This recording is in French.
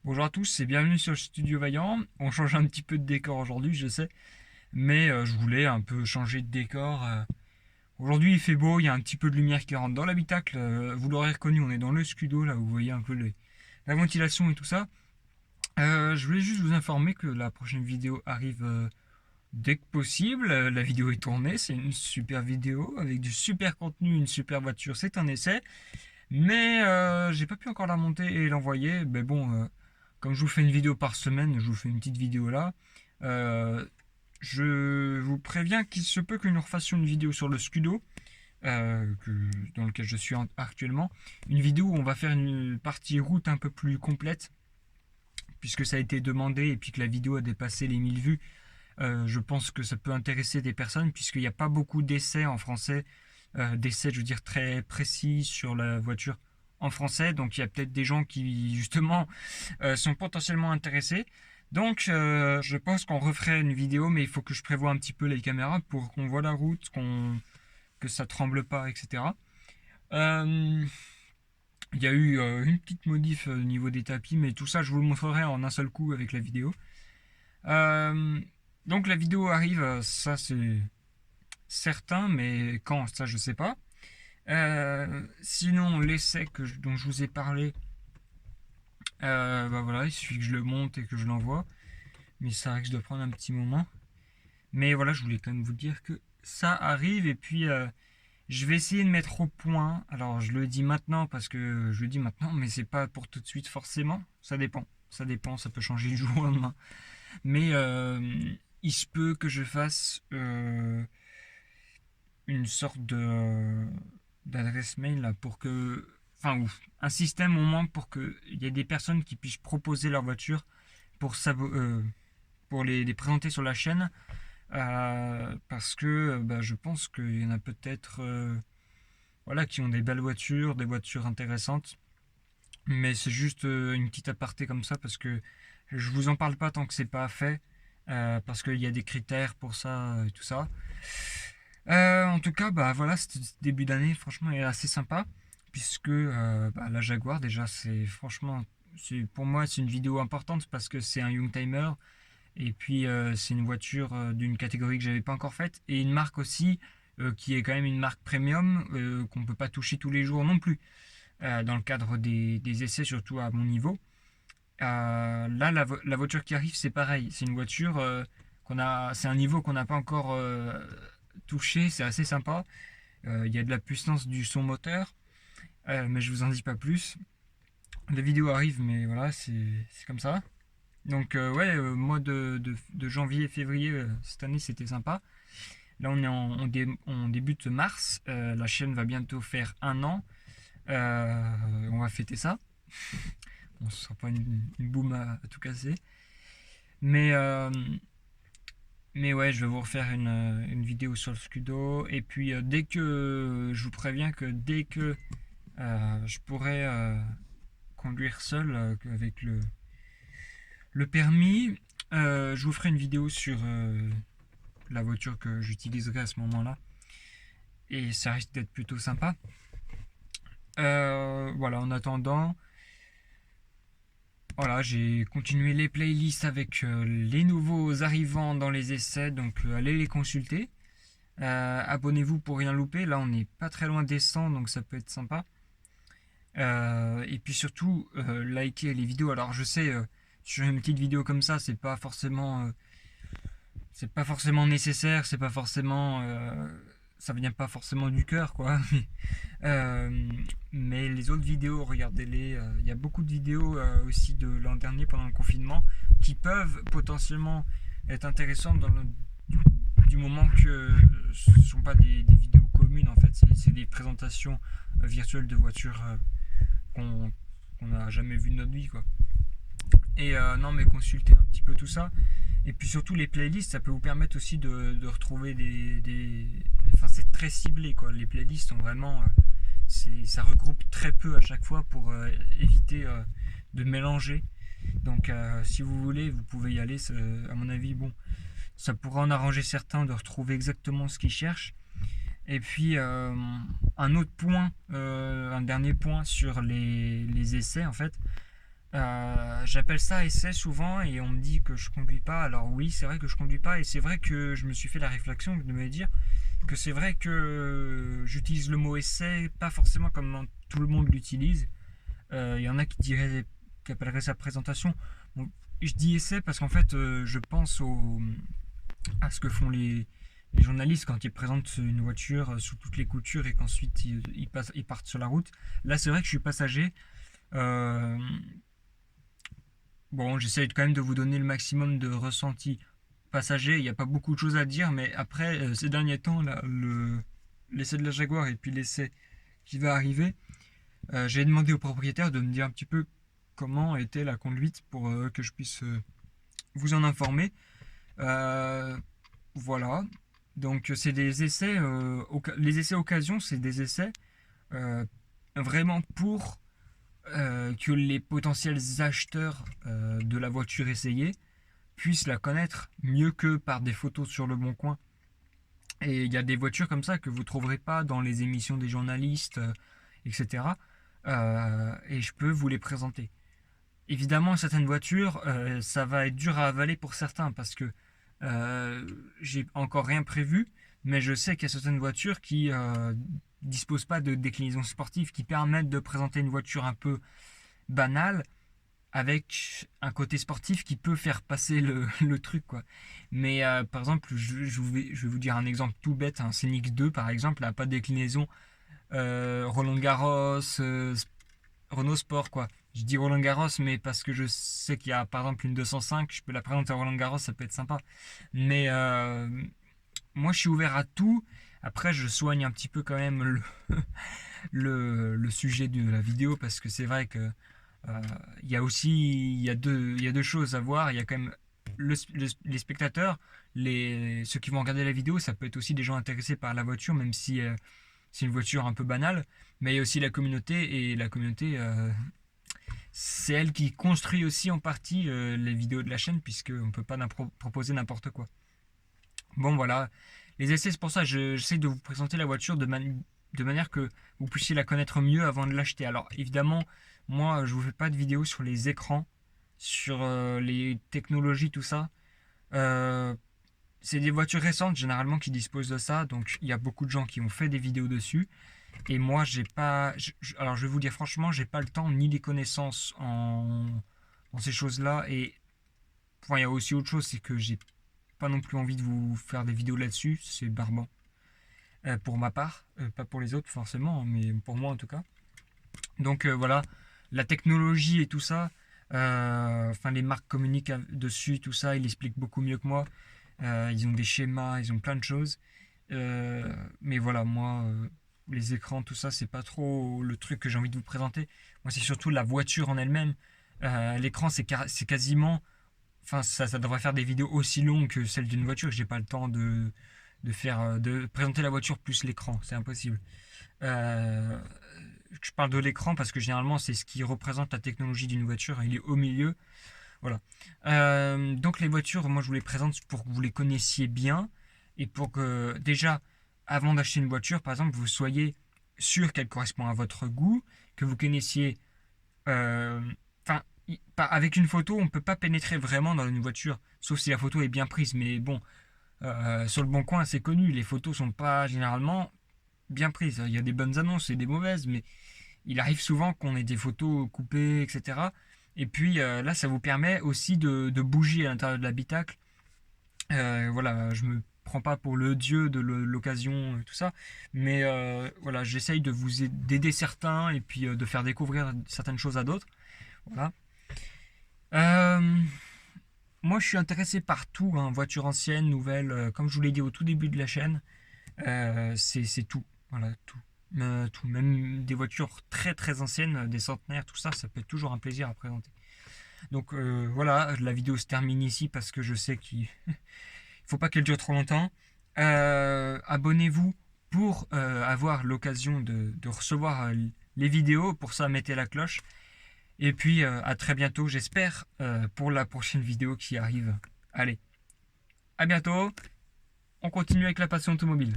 Bonjour à tous et bienvenue sur le Studio Vaillant. On change un petit peu de décor aujourd'hui, je sais, mais je voulais un peu changer de décor. Aujourd'hui il fait beau, il y a un petit peu de lumière qui rentre dans l'habitacle. Vous l'aurez reconnu, on est dans le Scudo, là vous voyez un peu la ventilation et tout ça. Je voulais juste vous informer que la prochaine vidéo arrive dès que possible. La vidéo est tournée, c'est une super vidéo avec du super contenu, une super voiture, c'est un essai. Mais j'ai pas pu encore la monter et l'envoyer. Mais bon, comme je vous fais une vidéo par semaine, je vous fais une petite vidéo là. Euh, je vous préviens qu'il se peut que nous refassions une vidéo sur le Scudo, dans lequel je suis actuellement. Une vidéo où on va faire une partie route un peu plus complète, puisque ça a été demandé et puis que la vidéo a dépassé les 1000 vues. Je pense que ça peut intéresser des personnes, puisqu'il n'y a pas beaucoup d'essais en français, d'essais, je veux dire, très précis sur la voiture en français. Donc il y a peut-être des gens qui, justement, sont potentiellement intéressés. Donc je pense qu'on referait une vidéo, mais il faut que je prévoie un petit peu les caméras pour qu'on voit la route, que ça tremble pas, etc. Euh, il y a eu une petite modif au niveau des tapis, mais tout ça je vous le montrerai en un seul coup avec la vidéo. Euh, donc la vidéo arrive, ça c'est certain, mais quand, ça je sais pas. Sinon, l'essai dont je vous ai parlé, bah voilà, il suffit que je le monte et que je l'envoie. Mais ça risque de prendre un petit moment. Mais voilà, je voulais quand même vous dire que ça arrive. Et puis, je vais essayer de mettre au point. Alors, je le dis maintenant parce que je le dis maintenant, mais c'est pas pour tout de suite forcément. Ça dépend. Ça dépend, ça peut changer du jour au lendemain. Mais il se peut que je fasse une sorte d'adresse mail là, pour que. Enfin, ou un système au moins pour qu'il y ait des personnes qui puissent proposer leur voiture pour les présenter sur la chaîne. Parce que bah, je pense qu'il y en a peut-être voilà, qui ont des belles voitures, des voitures intéressantes. Mais c'est juste une petite aparté comme ça parce que je vous en parle pas tant que c'est pas fait. Parce qu'il y a des critères pour ça et tout ça. En tout cas, bah voilà, ce début d'année, franchement, est assez sympa. Puisque bah, la Jaguar, déjà, c'est franchement, pour moi, c'est une vidéo importante parce que c'est un Youngtimer. Et puis, c'est une voiture d'une catégorie que j'avais pas encore faite. Et une marque aussi qui est quand même une marque premium qu'on peut pas toucher tous les jours non plus. Dans le cadre des essais, surtout à mon niveau. Là, la voiture qui arrive, c'est pareil. C'est une voiture c'est un niveau qu'on n'a pas encore touché. C'est assez sympa. Il y a de la puissance du son moteur, mais je vous en dis pas plus. La vidéo arrive, mais voilà, c'est comme ça. Donc ouais, mois de janvier, février, cette année, c'était sympa. Là, on débute mars. La chaîne va bientôt faire un an. On va fêter ça. Bon, ce sera pas une boum à tout casser. Mais, euh, mais ouais, je vais vous refaire une vidéo sur le Scudo. Et puis, je vous préviens que dès que je pourrai conduire seul avec le permis, je vous ferai une vidéo sur la voiture que j'utiliserai à ce moment-là. Et ça risque d'être plutôt sympa. Voilà, en attendant, voilà, j'ai continué les playlists avec les nouveaux arrivants dans les essais, donc allez les consulter. Abonnez-vous pour rien louper, là on n'est pas très loin des 100, donc ça peut être sympa. Et puis surtout, likez les vidéos. Alors je sais, sur une petite vidéo comme ça, c'est pas forcément nécessaire, c'est pas forcément, ça vient pas forcément du cœur, quoi. Euh, mais les autres vidéos, regardez-les. Il y a beaucoup de vidéos aussi de l'an dernier pendant le confinement qui peuvent potentiellement être intéressantes du moment que ce ne sont pas des vidéos communes en fait. C'est des présentations virtuelles de voitures qu'on n'a jamais vues de notre vie, quoi. Et non, mais consultez un petit peu tout ça. Et puis surtout les playlists, ça peut vous permettre aussi de retrouver Enfin, c'est très ciblé, quoi. Les playlists sont vraiment... ça regroupe très peu à chaque fois pour éviter de mélanger. Donc si vous voulez, vous pouvez y aller. À mon avis, bon, ça pourra en arranger certains de retrouver exactement ce qu'ils cherchent. Et puis un autre point, un dernier point sur les essais en fait. J'appelle ça essai souvent et on me dit que je conduis pas. Alors oui, c'est vrai que je conduis pas et c'est vrai que je me suis fait la réflexion de me dire que c'est vrai que j'utilise le mot essai pas forcément comme tout le monde l'utilise. Il y en a qui appelleraient ça présentation. Bon, je dis essai parce qu'en fait, je pense à ce que font les journalistes quand ils présentent une voiture sous toutes les coutures et qu'ensuite ils partent sur la route. Là, c'est vrai que je suis passager. Euh, bon, j'essaye quand même de vous donner le maximum de ressenti passager. Il n'y a pas beaucoup de choses à dire, mais après, ces derniers temps, là, l'essai de la Jaguar et puis l'essai qui va arriver, j'ai demandé au propriétaire de me dire un petit peu comment était la conduite pour que je puisse vous en informer. Euh, voilà. Donc c'est des essais, les essais occasion, c'est des essais euh, vraiment pour que les potentiels acheteurs de la voiture essayée puissent la connaître mieux que par des photos sur le bon coin. Et il y a des voitures comme ça que vous ne trouverez pas dans les émissions des journalistes, etc. Et je peux vous les présenter. Évidemment, certaines voitures, ça va être dur à avaler pour certains parce que j'ai encore rien prévu, mais je sais qu'il y a certaines voitures qui disposent pas de déclinaison sportive qui permettent de présenter une voiture un peu banale avec un côté sportif qui peut faire passer le truc quoi. Mais par exemple, je vais vous dire un exemple tout bête, un Scénic 2 par exemple n'a pas de déclinaison Roland Garros, Renault Sport quoi. Je dis Roland Garros mais parce que je sais qu'il y a par exemple une 205, je peux la présenter à Roland Garros, ça peut être sympa. Mais moi je suis ouvert à tout. Après je soigne un petit peu quand même le sujet de la vidéo parce que c'est vrai que il y a aussi il y a deux choses à voir. Il y a quand même les spectateurs, ceux qui vont regarder la vidéo, ça peut être aussi des gens intéressés par la voiture, même si c'est une voiture un peu banale. Mais il y a aussi la communauté, et la communauté, c'est elle qui construit aussi en partie les vidéos de la chaîne, puisqu'on ne peut pas proposer n'importe quoi. Bon voilà, les essais, c'est pour ça j'essaie de vous présenter la voiture de manière que vous puissiez la connaître mieux avant de l'acheter. Alors évidemment, moi je vous fais pas de vidéos sur les écrans, sur les technologies, tout ça. Euh, c'est des voitures récentes généralement qui disposent de ça, donc il y a beaucoup de gens qui ont fait des vidéos dessus. Et moi j'ai pas. Alors je vais vous dire franchement, j'ai pas le temps ni les connaissances en ces choses-là. Et enfin, il y a aussi autre chose, c'est que j'ai pas non plus envie de vous faire des vidéos là-dessus, c'est barbant. Pour ma part, pas pour les autres forcément, mais pour moi en tout cas. Donc voilà, la technologie et tout ça, enfin les marques communiquent dessus, tout ça, ils expliquent beaucoup mieux que moi. Ils ont des schémas, ils ont plein de choses. Mais voilà, moi, les écrans, tout ça, c'est pas trop le truc que j'ai envie de vous présenter. Moi, c'est surtout la voiture en elle-même. L'écran, c'est quasiment. Enfin, ça devrait faire des vidéos aussi longues que celles d'une voiture. J'ai pas le temps de présenter la voiture plus l'écran. C'est impossible. Euh, je parle de l'écran parce que généralement, c'est ce qui représente la technologie d'une voiture. Il est au milieu. Voilà. Donc les voitures, moi je vous les présente pour que vous les connaissiez bien et pour que déjà, avant d'acheter une voiture, par exemple, vous soyez sûr qu'elle correspond à votre goût, que vous connaissiez. euh, Enfin, avec une photo, on ne peut pas pénétrer vraiment dans une voiture, sauf si la photo est bien prise. Mais bon, sur le bon coin, c'est connu, les photos sont pas généralement bien prises. Il y a des bonnes annonces et des mauvaises, mais il arrive souvent qu'on ait des photos coupées, etc. Et puis là, ça vous permet aussi de bouger à l'intérieur de l'habitacle. Voilà, je me prends pas pour le dieu de l'occasion et tout ça, mais voilà, j'essaye de vous d'aider certains et puis de faire découvrir certaines choses à d'autres. Voilà. Euh, Moi, je suis intéressé par tout, hein, voiture ancienne, nouvelle, comme je vous l'ai dit au tout début de la chaîne, c'est tout. Voilà, tout. Tout. Même des voitures très très anciennes, des centenaires, tout ça, ça peut être toujours un plaisir à présenter. Donc voilà, la vidéo se termine ici parce que je sais qu'il faut pas qu'elle dure trop longtemps. Abonnez-vous pour avoir l'occasion de recevoir les vidéos. Pour ça, mettez la cloche. Et puis à très bientôt, j'espère, pour la prochaine vidéo qui arrive. Allez, à bientôt. On continue avec la passion automobile.